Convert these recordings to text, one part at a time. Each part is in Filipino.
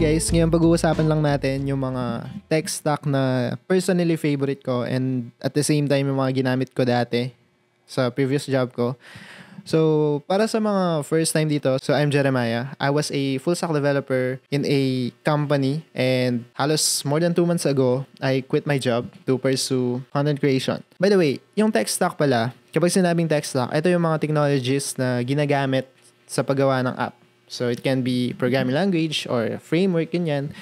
guys, ngayon pag-uusapan lang natin yung mga tech stack na personally favorite ko and at the same time yung mga ginamit ko dati sa previous job ko. So, para sa mga first time dito, so I'm Jeremiah. I was a full stack developer in a company and halos more than 2 months ago, I quit my job to pursue content creation. By the way, yung tech stack pala, kapag sinabing tech stack, ito yung mga technologies na ginagamit sa paggawa ng app. So, it can be programming language or framework, ganyan.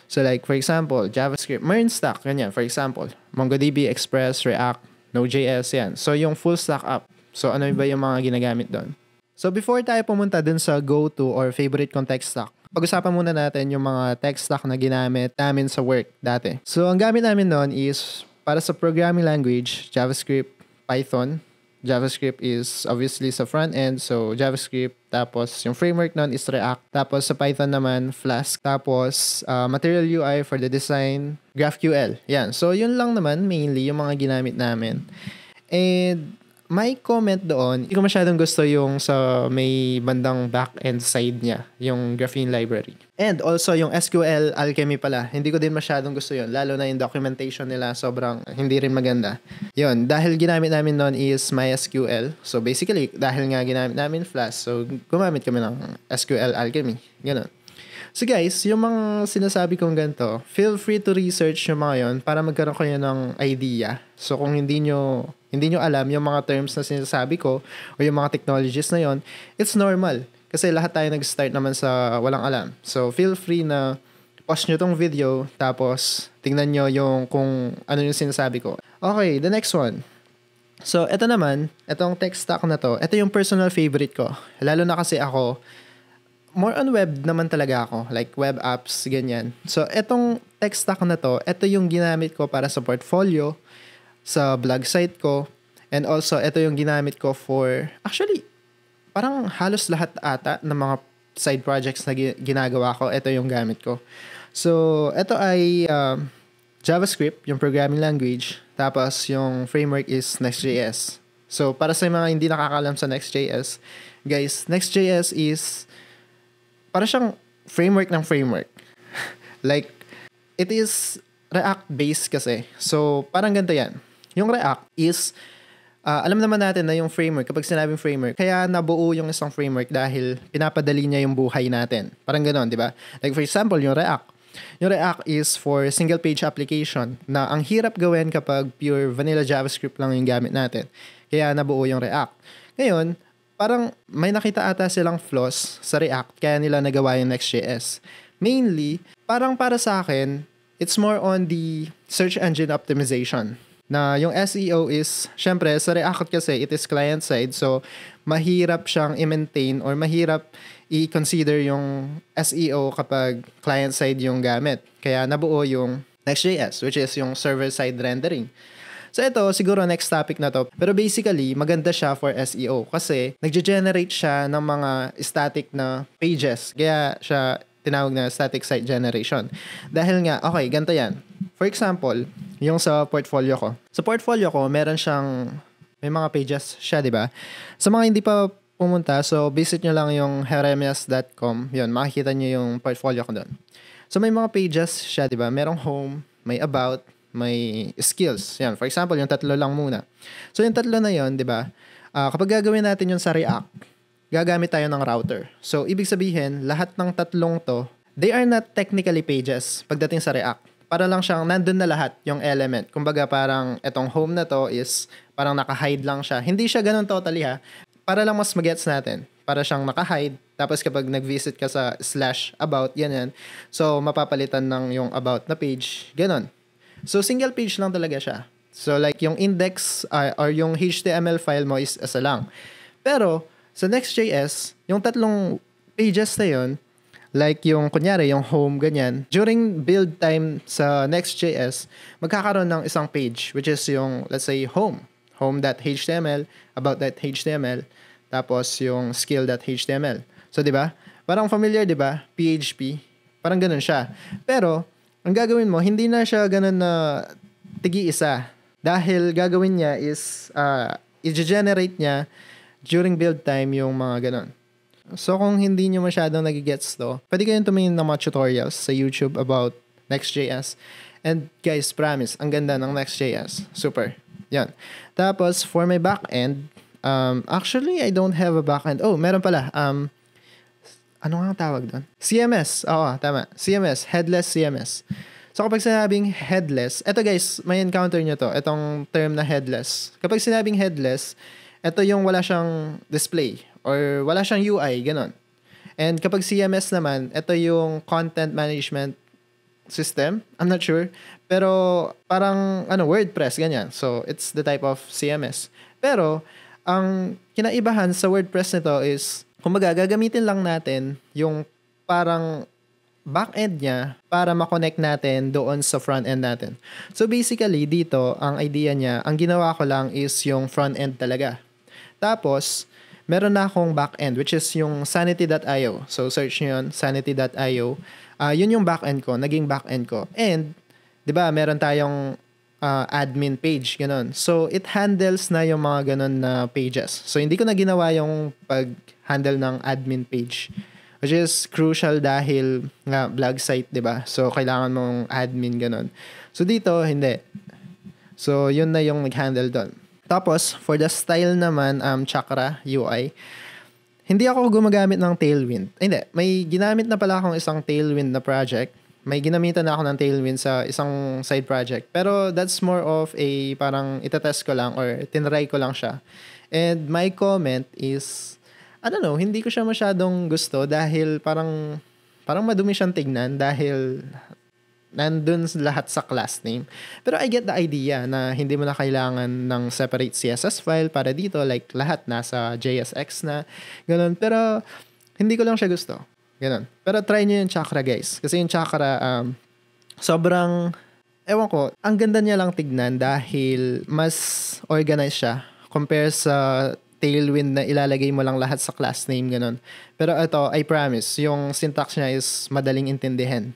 So, like, for example, JavaScript, MERN stack, ganyan. For example, MongoDB, Express, React, Node.js, yan. So, yung full stack app. So, ano ba yung mga ginagamit doon? So, before tayo pumunta dun sa go-to or favorite kong tech stack, pag-usapan muna natin yung mga tech stack na ginamit namin sa work dati. So, ang gamit namin noon is para sa programming language, JavaScript, Python. JavaScript is obviously sa front end, so JavaScript, tapos yung framework nun is React, tapos sa Python naman, Flask, tapos Material UI for the design, GraphQL. Yan. So, yun lang naman mainly yung mga ginamit namin. And may comment doon, hindi ko masyadong gusto yung sa may bandang back-end side niya, yung Graphene library. And also yung SQL Alchemy pala, hindi ko din masyadong gusto yun, lalo na yung documentation nila sobrang hindi rin maganda. Yun, dahil ginamit namin noon is MySQL. So basically, dahil nga ginamit namin Flask, so gumamit kami ng SQL Alchemy. Ganun. So guys, yung mga sinasabi kong ganito, feel free to research yung mga yon para magkaroon kayo ng idea. So kung hindi nyo alam yung mga terms na sinasabi ko o yung mga technologies na yon, it's normal. Kasi lahat tayo nag-start naman sa walang alam. So feel free na pause nyo tong video tapos tingnan nyo yung kung ano yung sinasabi ko. Okay, the next one. So eto naman, etong tech stack na to, eto yung personal favorite ko. Lalo na kasi ako, more on web naman talaga ako, like web apps, ganyan. So, etong tech stack na to, ito yung ginamit ko para sa portfolio, sa blog site ko, and also, ito yung ginamit ko for, actually, parang halos lahat ata ng mga side projects na ginagawa ko, ito yung gamit ko. So, ito ay JavaScript, yung programming language, tapos yung framework is Next.js. So, para sa mga hindi nakakalam sa Next.js, guys, Next.js is para siyang framework ng framework. Like, it is React-based kasi. So, parang ganito yan. Yung React is, alam naman natin na yung framework, kapag sinabing framework, kaya nabuo yung isang framework dahil pinapadali niya yung buhay natin. Parang gano'n, di ba? Like, for example, yung React. Yung React is for single-page application na ang hirap gawin kapag pure vanilla JavaScript lang yung gamit natin. Kaya nabuo yung React. Ngayon, parang may nakita ata silang flaws sa React kaya nila nagawa yung Next.js. Mainly, parang para sa akin, it's more on the search engine optimization. Na yung SEO is, syempre, sa React kasi, it is client-side. So, mahirap siyang i-maintain or mahirap i-consider yung SEO kapag client-side yung gamit. Kaya nabuo yung Next.js, which is yung server-side rendering. So ito, siguro next topic na to. Pero basically, maganda siya for SEO kasi nagge-generate siya ng mga static na pages. Kaya siya tinawag na static site generation. Dahil nga, okay, ganito yan. For example, yung sa portfolio ko. Sa portfolio ko, meron siyang, may mga pages siya, di ba? Sa mga hindi pa pumunta, so visit nyo lang yung jeremias.com. Yun, makikita nyo yung portfolio ko doon. So may mga pages siya, di ba? Merong home, may about, may skills. Yan. For example, yung tatlo lang muna. So, yung tatlo na yon, di ba? Kapag gagawin natin yun sa React, gagamit tayo ng router. So, ibig sabihin, lahat ng tatlong to, they are not technically pages pagdating sa React. Para lang siyang, nandun na lahat yung element. Kumbaga, parang etong home na to is, parang naka-hide lang siya. Hindi siya ganun totally ha. Para lang mas magets natin. Para siyang naka-hide. Tapos kapag nag-visit ka sa /about, ganyan. So, mapapalitan ng yung about na page. Ganon. So, single page lang talaga siya. So, like, yung index or yung HTML file mo is isa lang. Pero, sa Next.js, yung tatlong pages na yun, like yung, kunyari, yung home, ganyan, during build time sa Next.js, magkakaroon ng isang page, which is yung, let's say, home.html, about.html, tapos yung skill.html. So, di ba? Parang familiar, di ba? PHP. Parang ganun siya. Pero, ang gagawin mo, hindi na siya ganun na tigi-isa. Dahil gagawin niya is, i-generate niya during build time yung mga ganun. So kung hindi nyo masyadong nagigets to, pwede kayong tumingin ng mga tutorials sa YouTube about Next.js. And guys, promise, ang ganda ng Next.js. Super. Yan. Tapos, for my backend, actually, I don't have a backend. Oh, meron pala. Ano nga ang tawag doon? CMS. Oo, tama. CMS. Headless CMS. So kapag sinabing headless, eto guys, may encounter nyo to. Itong term na headless. Kapag sinabing headless, eto yung wala siyang display or wala siyang UI, ganon. And kapag CMS naman, ito yung content management system. I'm not sure. Pero parang WordPress, ganyan. So it's the type of CMS. Pero ang kinaibahan sa WordPress nito is, kumbaga, gagamitin lang natin yung parang back-end niya para ma-connect natin doon sa front-end natin. So basically, dito, ang idea niya, ang ginawa ko lang is yung front-end talaga. Tapos, meron na akong back-end, which is yung sanity.io. So, search nyo yun, sanity.io. Yun yung back-end ko, naging back-end ko. And, di ba, meron tayong admin page, ganun. So, it handles na yung mga ganun na pages. So, hindi ko na ginawa yung pag-handle ng admin page, which is crucial dahil nga blog site, di ba? So, kailangan mong admin, ganun. So, dito, hindi. So, yun na yung nag-handle doon. Tapos, for the style naman, Chakra UI, hindi ako gumagamit ng Tailwind. Hindi, may ginamit na pala akong isang Tailwind na project. May ginamitan na ako ng Tailwind sa isang side project. Pero that's more of a parang itatest ko lang or tinry ko lang siya. And my comment is, I don't know, hindi ko siya masyadong gusto dahil parang madumi siyang tignan dahil nandun lahat sa class name. Pero I get the idea na hindi mo na kailangan ng separate CSS file para dito, like lahat nasa JSX na, ganun. Pero hindi ko lang siya gusto. Ganun. Pero try nyo yung Chakra, guys. Kasi yung Chakra, sobrang, ewan ko, ang ganda niya lang tignan dahil mas organized siya compare sa Tailwind na ilalagay mo lang lahat sa class name, ganun. Pero ito, I promise, yung syntax niya is madaling intindihin.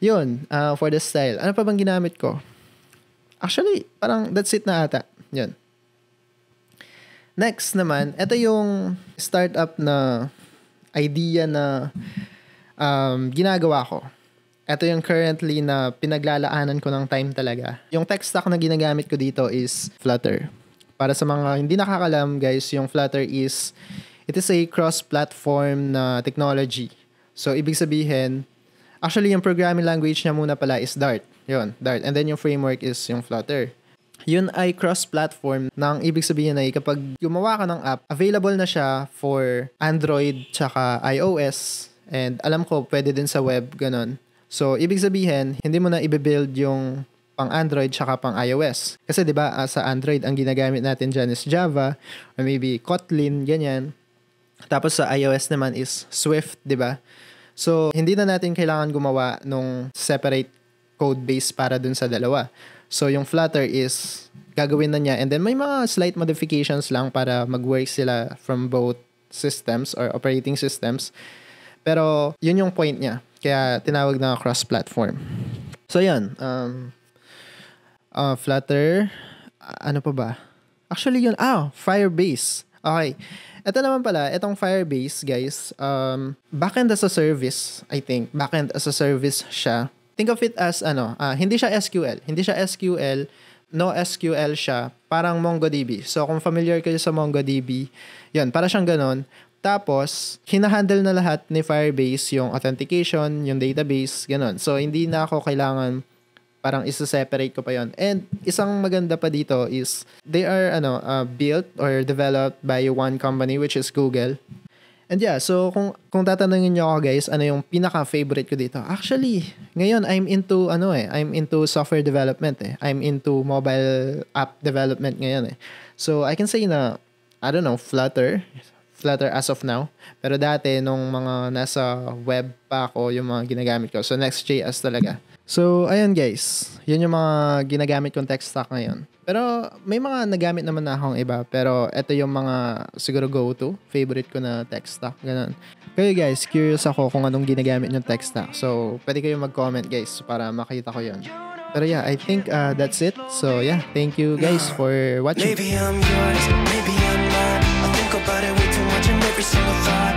Yun, for the style. Ano pa bang ginamit ko? Actually, parang that's it na ata. Yun. Next naman, ito yung startup na idea na ginagawa ko. Ito yung currently na pinaglalaanan ko ng time talaga. Yung tech stack na ginagamit ko dito is Flutter. Para sa mga hindi nakakalam, guys, yung Flutter is, it is a cross-platform na technology. So, ibig sabihin, actually, yung programming language niya muna pala is Dart. Yun, Dart. And then yung framework is yung Flutter. Yun ay cross-platform nang ibig sabihin ay kapag gumawa ka ng app, available na siya for Android tsaka iOS. And alam ko, pwede din sa web, ganun. So, ibig sabihin, hindi mo na i-build yung pang Android tsaka pang iOS. Kasi 'di ba sa Android, ang ginagamit natin dyan is Java or maybe Kotlin, ganyan. Tapos sa iOS naman is Swift, 'di ba? So, hindi na natin kailangan gumawa nung separate code base para dun sa dalawa. So, yung Flutter is gagawin na niya and then may mga slight modifications lang para mag-work sila from both systems or operating systems. Pero, yun yung point niya. Kaya, tinawag na cross-platform. So, yun. Flutter. Ano pa ba? Actually, yun. Firebase. Okay. Ito naman pala, itong Firebase, guys, backend as a service, I think. Backend as a service siya. Think of it as, hindi siya SQL. Hindi siya SQL, no SQL siya. Parang MongoDB. So, kung familiar kayo sa MongoDB, yun, para siyang ganon. Tapos, hinahandle na lahat ni Firebase yung authentication, yung database, ganon. So, hindi na ako kailangan parang isa-separate ko pa yon. And isang maganda pa dito is they are built or developed by one company which is Google. And yeah, so kung tatanungin niyo ako, guys, ano yung pinaka-favorite ko dito? Actually, ngayon I'm into I'm into software development eh. I'm into mobile app development ngayon eh. So I can say na Flutter as of now. Pero dati nung mga nasa web pa ako yung mga ginagamit ko. So Next.js talaga. So, ayun guys. Yun yung mga ginagamit kong tech stack ngayon. Pero, may mga nagamit naman na akong iba. Pero, ito yung mga siguro go-to. Favorite ko na tech stack. Ganun. Kayo guys, curious ako kung anong ginagamit yung tech stack. So, pwede kayo mag-comment guys para makita ko yun. Pero yeah, I think that's it. So, yeah. Thank you guys for watching. Maybe I'm yours, maybe I'm not. I think about it way too much and every single thought